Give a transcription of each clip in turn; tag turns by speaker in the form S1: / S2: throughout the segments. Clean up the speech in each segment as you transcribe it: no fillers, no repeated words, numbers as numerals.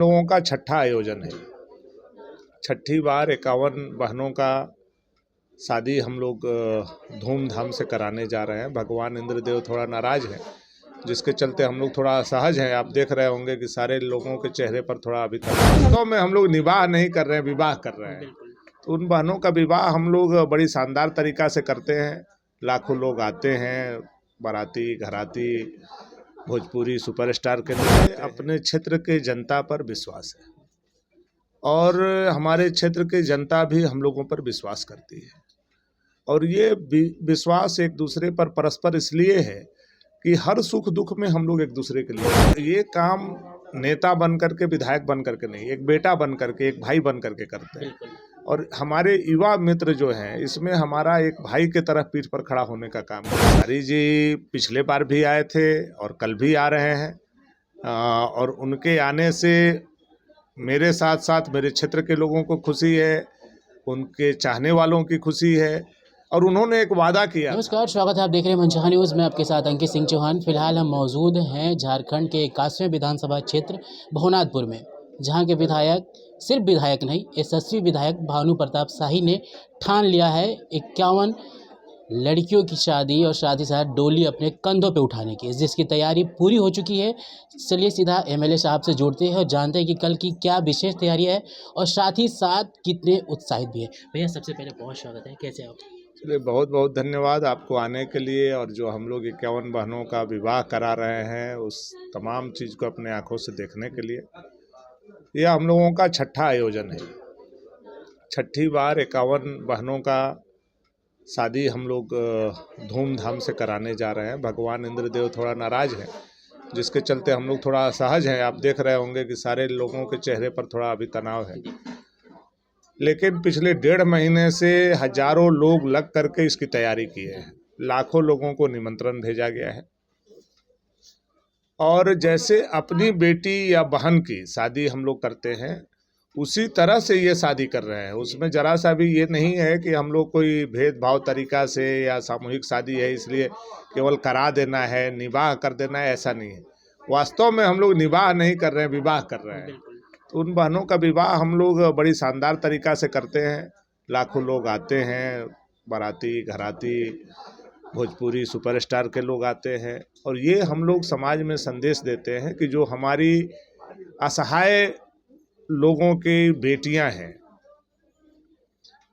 S1: लोगों का छठा आयोजन है। छठी बार 51 बहनों का शादी हम लोग धूमधाम से कराने जा रहे हैं। भगवान इंद्रदेव थोड़ा नाराज हैं, जिसके चलते हम लोग थोड़ा असहज हैं। आप देख रहे होंगे कि सारे लोगों के चेहरे पर थोड़ा अभी तक तो में हम लोग निवाह नहीं कर रहे हैं, विवाह कर रहे हैं। तो उन बहनों का विवाह हम लोग बड़ी शानदार तरीका से करते हैं। लाखों लोग आते हैं, बाराती घराती, भोजपुरी सुपरस्टार के लिए अपने क्षेत्र के जनता पर विश्वास है और हमारे क्षेत्र की जनता भी हम लोगों पर विश्वास करती है। और ये विश्वास एक दूसरे पर परस्पर इसलिए है कि हर सुख दुख में हम लोग एक दूसरे के लिए ये काम नेता बन करके, विधायक बन करके नहीं, एक बेटा बन करके, एक भाई बन करके करते हैं। और हमारे युवा मित्र जो हैं, इसमें हमारा एक भाई के तरह पीठ पर खड़ा होने का काम है। हरी जी पिछले बार भी आए थे और कल भी आ रहे हैं और उनके आने से मेरे साथ साथ मेरे क्षेत्र के लोगों को खुशी है, उनके चाहने वालों की खुशी है और उन्होंने एक वादा किया।
S2: नमस्कार, स्वागत है, आप देख रहे हैं मनचाहा न्यूज़ में, आपके साथ अंकित सिंह चौहान। फिलहाल हम मौजूद हैं झारखंड के 81वें विधानसभा क्षेत्र भवनाथपुर में, जहां के विधायक सिर्फ विधायक नहीं, यशस्वी विधायक भानु प्रताप शाही ने ठान लिया है 51 लड़कियों की शादी और साथ ही साथ डोली अपने कंधों पे उठाने की, जिसकी तैयारी पूरी हो चुकी है। चलिए सीधा एमएलए साहब से जोड़ते हैं और जानते हैं कि कल की क्या विशेष तैयारी है और साथ ही साथ कितने उत्साहित भी है। भैया सबसे पहले बहुत स्वागत है, कैसे आप?
S1: चलिए, बहुत बहुत धन्यवाद आपको आने के लिए और जो हम लोग 51 बहनों का विवाह करा रहे हैं उस तमाम चीज़ को अपने आंखों से देखने के लिए। यह हम लोगों का छठा आयोजन है। छठी बार 51 बहनों का शादी हम लोग धूमधाम से कराने जा रहे हैं। भगवान इंद्रदेव थोड़ा नाराज हैं, जिसके चलते हम लोग थोड़ा असहज हैं। आप देख रहे होंगे कि सारे लोगों के चेहरे पर थोड़ा अभी तनाव है, लेकिन पिछले 1.5 महीने से हजारों लोग लग करके इसकी तैयारी किए हैं। लाखों लोगों को निमंत्रण भेजा गया है और जैसे अपनी बेटी या बहन की शादी हम लोग करते हैं उसी तरह से ये शादी कर रहे हैं। उसमें जरा सा भी ये नहीं है कि हम लोग कोई भेदभाव तरीका से या सामूहिक शादी है इसलिए केवल करा देना है, निवाह कर देना है, ऐसा नहीं है। वास्तव में हम लोग निवाह नहीं कर रहे हैं, विवाह कर रहे हैं। तो उन बहनों का विवाह हम लोग बड़ी शानदार तरीका से करते हैं। लाखों लोग आते हैं, बाराती घराती, भोजपुरी सुपरस्टार के लोग आते हैं और ये हम लोग समाज में संदेश देते हैं कि जो हमारी असहाय लोगों की बेटियां हैं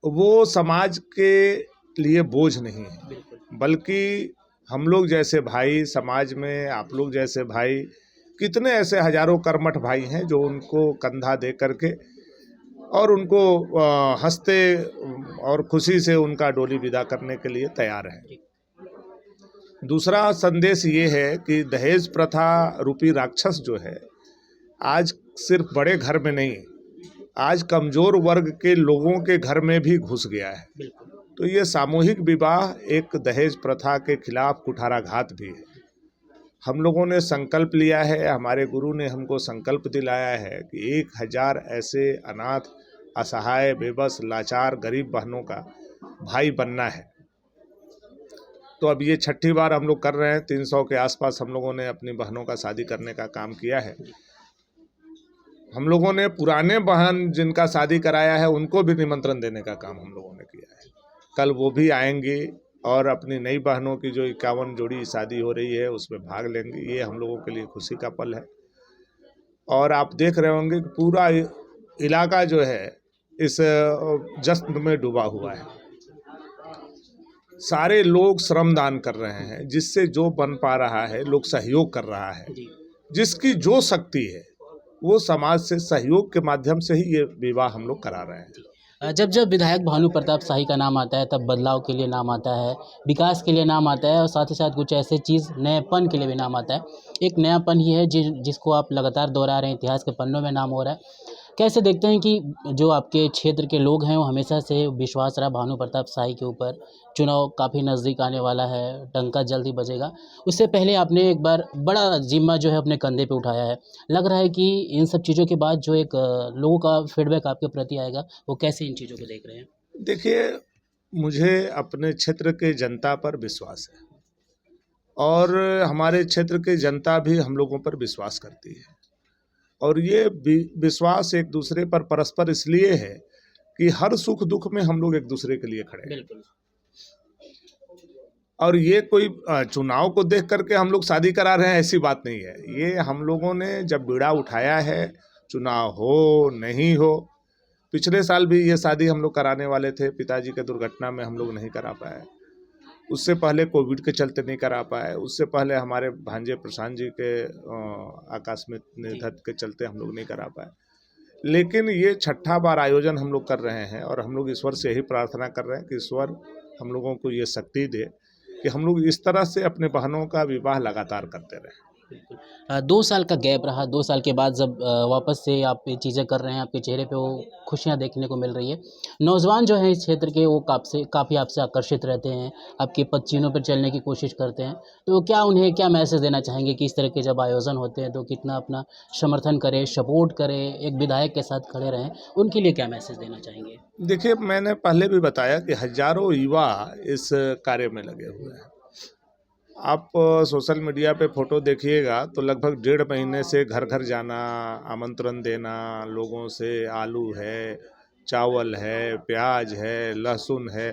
S1: वो समाज के लिए बोझ नहीं है, बल्कि हम लोग जैसे भाई समाज में, आप लोग जैसे भाई, कितने ऐसे हजारों कर्मठ भाई हैं जो उनको कंधा दे करके और उनको हंसते और खुशी से उनका डोली विदा करने के लिए तैयार हैं। दूसरा संदेश ये है कि दहेज प्रथा रूपी राक्षस जो है आज सिर्फ बड़े घर में नहीं, आज कमज़ोर वर्ग के लोगों के घर में भी घुस गया है। तो ये सामूहिक विवाह एक दहेज प्रथा के खिलाफ कुठाराघात भी है। हम लोगों ने संकल्प लिया है, हमारे गुरु ने हमको संकल्प दिलाया है कि 1000 ऐसे अनाथ, असहाय, बेबस, लाचार, गरीब बहनों का भाई बनना है। तो अब ये छठी बार हम लोग कर रहे हैं। 300 के आसपास हम लोगों ने अपनी बहनों का शादी करने का काम किया है। हम लोगों ने पुराने बहन जिनका शादी कराया है उनको भी निमंत्रण देने का काम हम लोगों ने किया है। कल वो भी आएंगी और अपनी नई बहनों की जो 51 जोड़ी शादी हो रही है उसमें भाग लेंगी। ये हम लोगों के लिए खुशी का पल है और आप देख रहे होंगे कि पूरा इलाका जो है इस जश्न में डूबा हुआ है। सारे लोग श्रमदान कर रहे हैं, जिससे जो बन पा रहा है लोग सहयोग कर रहा है। जिसकी जो शक्ति है वो समाज से सहयोग के माध्यम से ही ये विवाह हम लोग करा रहे हैं।
S2: जब जब विधायक भानु प्रताप शाही का नाम आता है तब बदलाव के लिए नाम आता है, विकास के लिए नाम आता है और साथ ही साथ कुछ ऐसे चीज़ नएपन के लिए भी नाम आता है। एक नयापन ही है जिसको आप लगातार दोहरा रहे हैं, इतिहास के पन्नों में नाम हो रहा है। कैसे देखते हैं कि जो आपके क्षेत्र के लोग हैं वो हमेशा से विश्वास रहा भानु प्रताप शाही के ऊपर? चुनाव काफ़ी नज़दीक आने वाला है, डंका जल्द ही बजेगा। उससे पहले आपने एक बार बड़ा जिम्मा जो है अपने कंधे पे उठाया है। लग रहा है कि इन सब चीज़ों के बाद जो एक लोगों का फीडबैक आपके प्रति आएगा, वो कैसे इन चीज़ों को देख रहे हैं?
S1: देखिए, मुझे अपने क्षेत्र के जनता पर विश्वास है और हमारे क्षेत्र की जनता भी हम लोगों पर विश्वास करती है और ये विश्वास एक दूसरे पर परस्पर इसलिए है कि हर सुख दुख में हम लोग एक दूसरे के लिए खड़े हैं।
S2: बिल्कुल।
S1: और ये कोई चुनाव को देख करके हम लोग शादी करा रहे हैं, ऐसी बात नहीं है। ये हम लोगों ने जब बीड़ा उठाया है, चुनाव हो नहीं हो, पिछले साल भी ये शादी हम लोग कराने वाले थे, पिताजी के दुर्घटना में हम लोग नहीं करा पाए। उससे पहले कोविड के चलते नहीं करा पाए। उससे पहले हमारे भांजे प्रशांत जी के आकस्मिक निधन के चलते हम लोग नहीं करा पाए। लेकिन ये छठा बार आयोजन हम लोग कर रहे हैं और हम लोग ईश्वर से यही प्रार्थना कर रहे हैं कि ईश्वर हम लोगों को ये शक्ति दे कि हम लोग इस तरह से अपने बहनों का विवाह लगातार करते रहें।
S2: बिल्कुल। 2 साल का गैप रहा, 2 साल के बाद जब वापस से आप ये चीज़ें कर रहे हैं, आपके चेहरे पे वो खुशियाँ देखने को मिल रही है। नौजवान जो हैं इस क्षेत्र के, वो काफ़ी आपसे आकर्षित रहते हैं, आपके पदचिह्नों पर चलने की कोशिश करते हैं। तो क्या उन्हें क्या मैसेज देना चाहेंगे कि इस तरह के जब आयोजन होते हैं तो कितना अपना समर्थन करें, सपोर्ट करें, एक विधायक के साथ खड़े रहें, उनके लिए क्या मैसेज देना चाहेंगे?
S1: देखिए, मैंने पहले भी बताया कि हजारों युवा इस कार्य में लगे हुए हैं। आप सोशल मीडिया पे फोटो देखिएगा तो लगभग 1.5 महीने से घर घर जाना, आमंत्रण देना लोगों से, आलू है, चावल है, प्याज है, लहसुन है,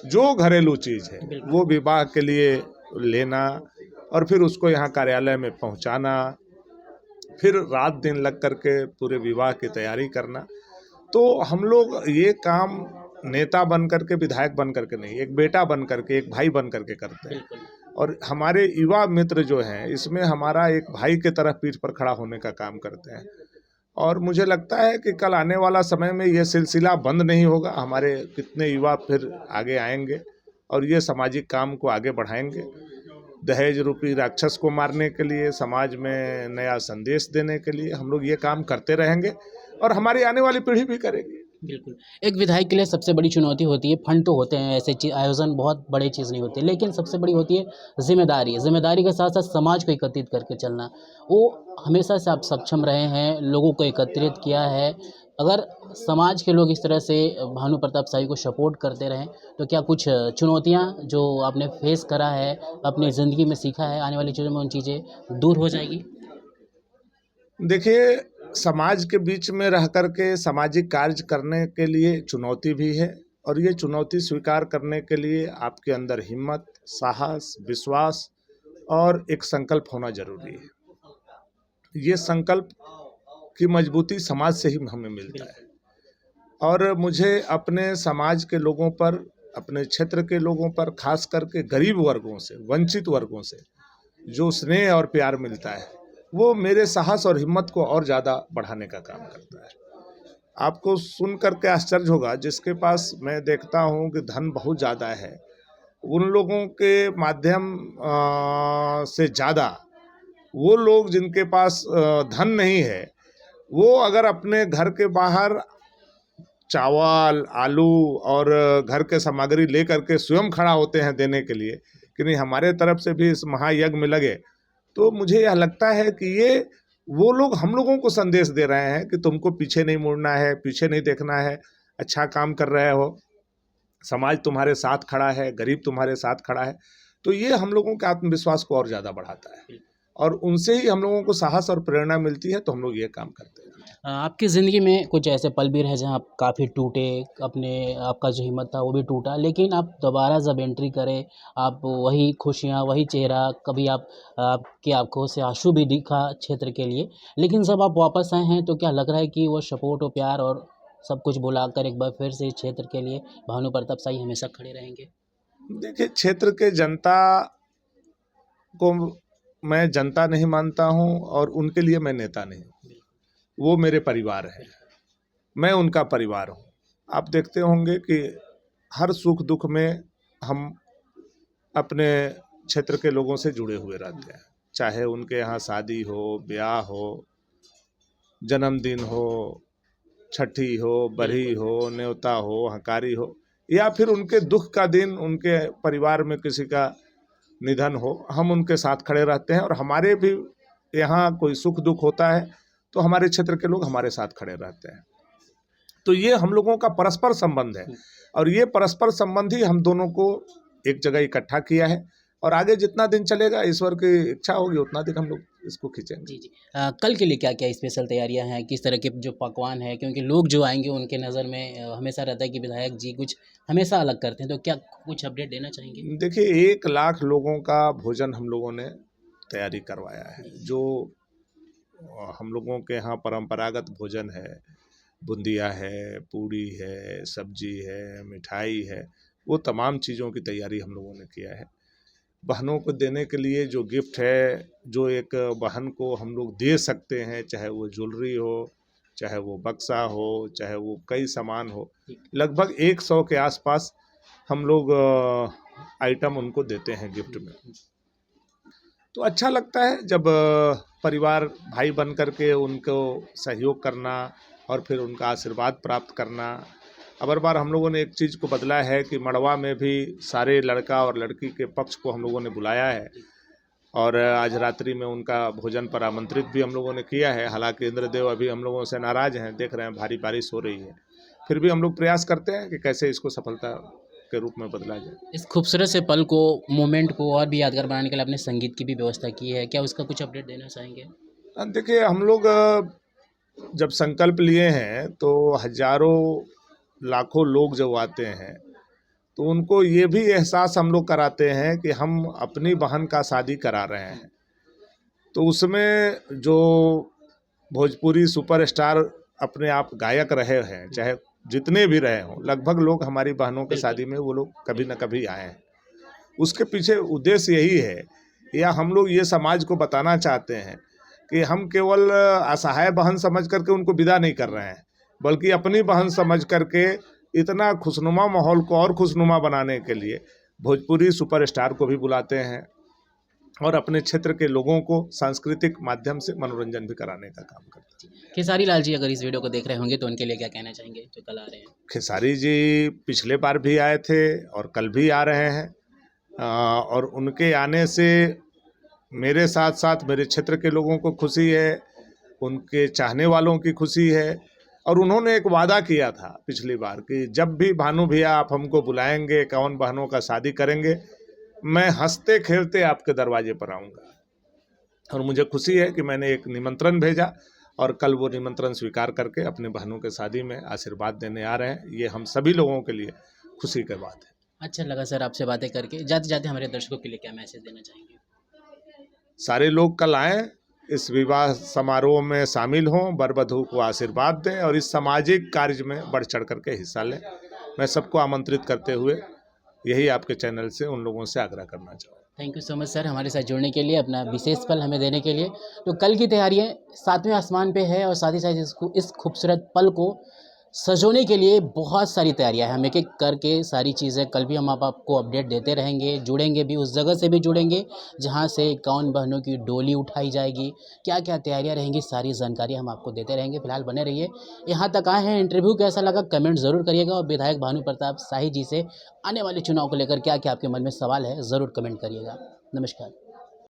S1: जो घरेलू चीज़ है वो विवाह के लिए लेना और फिर उसको यहाँ कार्यालय में पहुँचाना, फिर रात दिन लग करके पूरे विवाह की तैयारी करना। तो हम लोग ये काम नेता बन करके, विधायक बन करके नहीं, एक बेटा बन करके, एक भाई बन करके करते हैं। और हमारे युवा मित्र जो हैं, इसमें हमारा एक भाई की तरह पीठ पर खड़ा होने का काम करते हैं। और मुझे लगता है कि कल आने वाला समय में ये सिलसिला बंद नहीं होगा। हमारे कितने युवा फिर आगे आएंगे और ये सामाजिक काम को आगे बढ़ाएंगे। दहेज रूपी राक्षस को मारने के लिए, समाज में नया संदेश देने के लिए हम लोग ये काम करते रहेंगे और हमारी आने वाली पीढ़ी भी करेगी।
S2: बिल्कुल। एक विधायक के लिए सबसे बड़ी चुनौती होती है, फंड तो होते हैं, ऐसे आयोजन बहुत बड़ी चीज़ नहीं होती, लेकिन सबसे बड़ी होती है जिम्मेदारी। जिम्मेदारी के साथ साथ समाज को एकत्रित करके चलना। वो हमेशा से आप सक्षम रहे हैं, लोगों को एकत्रित किया है। अगर समाज के लोग इस तरह से भानु प्रताप शाही को सपोर्ट करते रहें तो क्या कुछ चुनौतियाँ जो आपने फेस करा है, अपनी ज़िंदगी में सीखा है, आने वाली चीज़ों में उन चीज़ें दूर हो जाएगी?
S1: देखिए, समाज के बीच में रह करके सामाजिक कार्य करने के लिए चुनौती भी है और ये चुनौती स्वीकार करने के लिए आपके अंदर हिम्मत, साहस, विश्वास और एक संकल्प होना जरूरी है। ये संकल्प की मजबूती समाज से ही हमें मिलता है। और मुझे अपने समाज के लोगों पर, अपने क्षेत्र के लोगों पर, खास करके गरीब वर्गों से, वंचित वर्गों से जो स्नेह और प्यार मिलता है, वो मेरे साहस और हिम्मत को और ज़्यादा बढ़ाने का काम करता है। आपको सुन करके आश्चर्य होगा, जिसके पास मैं देखता हूँ कि धन बहुत ज़्यादा है, उन लोगों के माध्यम से ज़्यादा वो लोग जिनके पास धन नहीं है, वो अगर अपने घर के बाहर चावल, आलू और घर के सामग्री ले करके स्वयं खड़ा होते हैं देने के लिए कि नहीं हमारे तरफ से भी इस महायज्ञ में लगे, तो मुझे यह लगता है कि ये वो लोग हम लोगों को संदेश दे रहे हैं कि तुमको पीछे नहीं मुड़ना है, पीछे नहीं देखना है, अच्छा काम कर रहे हो, समाज तुम्हारे साथ खड़ा है, गरीब तुम्हारे साथ खड़ा है। तो ये हम लोगों के आत्मविश्वास को और ज़्यादा बढ़ाता है और उनसे ही हम लोगों को साहस और प्रेरणा मिलती है, तो हम लोग ये काम करते हैं।
S2: आपकी ज़िंदगी में कुछ ऐसे पल भी रहे जहाँ आप काफ़ी टूटे, आपका जो हिम्मत था वो भी टूटा, लेकिन आप दोबारा जब एंट्री करें, आप वही खुशियाँ, वही चेहरा, कभी आपकी आँखों से आंसू भी दिखा क्षेत्र के लिए, लेकिन जब आप वापस आए हैं तो क्या लग रहा है कि वो सपोर्ट और प्यार और सब कुछ भुलाकर एक बार फिर से इस क्षेत्र के लिए भानु प्रताप शाही हमेशा खड़े रहेंगे?
S1: देखिए, क्षेत्र के जनता को मैं जनता नहीं मानता हूँ और उनके लिए मैं नेता नहीं हूँ। वो मेरे परिवार है, मैं उनका परिवार हूँ। आप देखते होंगे कि हर सुख दुख में हम अपने क्षेत्र के लोगों से जुड़े हुए रहते हैं, चाहे उनके यहाँ शादी हो, ब्याह हो, जन्मदिन हो, छठी हो, बरही हो, न्योता हो, हकारी हो, या फिर उनके दुख का दिन, उनके परिवार में किसी का निधन हो, हम उनके साथ खड़े रहते हैं। और हमारे भी यहाँ कोई सुख दुख होता है तो हमारे क्षेत्र के लोग हमारे साथ खड़े रहते हैं। तो ये हम लोगों का परस्पर संबंध है और ये परस्पर संबंध ही हम दोनों को एक जगह इकट्ठा किया है और आगे जितना दिन चलेगा, ईश्वर की इच्छा होगी उतना दिन हम लोग इसको खींचेंगे।
S2: जी जी। कल के लिए क्या क्या स्पेशल तैयारियां हैं, किस तरह के जो पकवान है, क्योंकि लोग जो आएंगे उनके नज़र में हमेशा रहता है कि विधायक जी कुछ हमेशा अलग करते हैं, तो क्या कुछ अपडेट देना चाहेंगे?
S1: देखिए, 1 लाख लोगों का भोजन हम लोगों ने तैयारी करवाया है। जो हम लोगों के यहाँ परंपरागत भोजन है, बूंदिया है, पूड़ी है, सब्जी है, मिठाई है, वो तमाम चीज़ों की तैयारी हम लोगों ने किया है। बहनों को देने के लिए जो गिफ्ट है, जो एक बहन को हम लोग दे सकते हैं, चाहे वो ज्वेलरी हो, चाहे वो बक्सा हो, चाहे वो कई सामान हो, लगभग 100 के आसपास हम लोग आइटम उनको देते हैं गिफ्ट में। तो अच्छा लगता है जब परिवार भाई बन करके उनको सहयोग करना और फिर उनका आशीर्वाद प्राप्त करना। अबर बार हम लोगों ने एक चीज़ को बदला है कि मड़वा में भी सारे लड़का और लड़की के पक्ष को हम लोगों ने बुलाया है और आज रात्रि में उनका भोजन पर आमंत्रित भी हम लोगों ने किया है। हालांकि इंद्रदेव अभी हम लोगों से नाराज़ हैं, देख रहे हैं भारी बारिश हो रही है, फिर भी हम लोग प्रयास करते हैं कि कैसे इसको सफलता के रूप में बदला जाए।
S2: इस खूबसूरत से पल को, मोमेंट को और भी यादगार बनाने के लिए आपने संगीत की भी व्यवस्था की है, क्या उसका कुछ अपडेट देना चाहेंगे?
S1: देखिए, हम लोग जब संकल्प लिए हैं तो हजारों लाखों लोग जब आते हैं तो उनको ये भी एहसास हम लोग कराते हैं कि हम अपनी बहन का शादी करा रहे हैं। तो उसमें जो भोजपुरी सुपरस्टार अपने आप गायक रहे हैं, चाहे जितने भी रहे हों, लगभग लोग हमारी बहनों की शादी में वो लोग कभी न कभी आए हैं। उसके पीछे उद्देश्य यही है, या हम लोग ये समाज को बताना चाहते हैं कि हम केवल असहाय बहन समझ करके उनको विदा नहीं कर रहे हैं, बल्कि अपनी बहन समझ करके इतना खुशनुमा माहौल को और खुशनुमा बनाने के लिए भोजपुरी सुपरस्टार को भी बुलाते हैं और अपने क्षेत्र के लोगों को सांस्कृतिक माध्यम से मनोरंजन भी कराने का काम करते हैं।
S2: खेसारी लाल जी अगर इस वीडियो को देख रहे होंगे तो उनके लिए क्या कहना चाहेंगे जो कल आ रहे हैं?
S1: खेसारी जी पिछले बार भी आए थे और कल भी आ रहे हैं, और उनके आने से मेरे साथ साथ मेरे क्षेत्र के लोगों को खुशी है, उनके चाहने वालों की खुशी है। और उन्होंने एक वादा किया था पिछली बार कि जब भी भानु भैया आप हमको बुलाएंगे, 51 बहनों का शादी करेंगे, मैं हंसते खेलते आपके दरवाजे पर आऊँगा। और मुझे खुशी है कि मैंने एक निमंत्रण भेजा और कल वो निमंत्रण स्वीकार करके अपने बहनों के शादी में आशीर्वाद देने आ रहे हैं। ये हम सभी लोगों के लिए खुशी की बात है।
S2: अच्छा लगा सर आपसे बातें करके। जाते जाते हमारे दर्शकों के लिए क्या मैसेज देना चाहेंगे?
S1: सारे लोग कल आएँ, इस विवाह समारोह में शामिल हों, वर वधू को आशीर्वाद दें और इस सामाजिक कार्य में बढ़ चढ़ करके हिस्सा लें। मैं सबको आमंत्रित करते हुए यही आपके चैनल से उन लोगों से आग्रह करना चाहूँगा।
S2: Thank you so much sir हमारे साथ जुड़ने के लिए, अपना विशेष पल हमें देने के लिए। तो कल की तैयारियाँ 7वें आसमान पे है और साथ ही साथ इस खूबसूरत पल को सजोने के लिए बहुत सारी तैयारियां हैं। हम एक एक करके सारी चीज़ें कल भी हम आपको अपडेट देते रहेंगे, जुड़ेंगे भी, उस जगह से भी जुड़ेंगे जहां से 51 बहनों की डोली उठाई जाएगी, क्या क्या तैयारियां रहेंगी, सारी जानकारी हम आपको देते रहेंगे। फिलहाल बने रहिए। यहाँ तक आए हैं, इंटरव्यू कैसा लगा कमेंट ज़रूर करिएगा और विधायक भानु प्रताप शाही जी से आने वाले चुनाव को लेकर क्या क्या आपके मन में सवाल है ज़रूर कमेंट करिएगा। नमस्कार।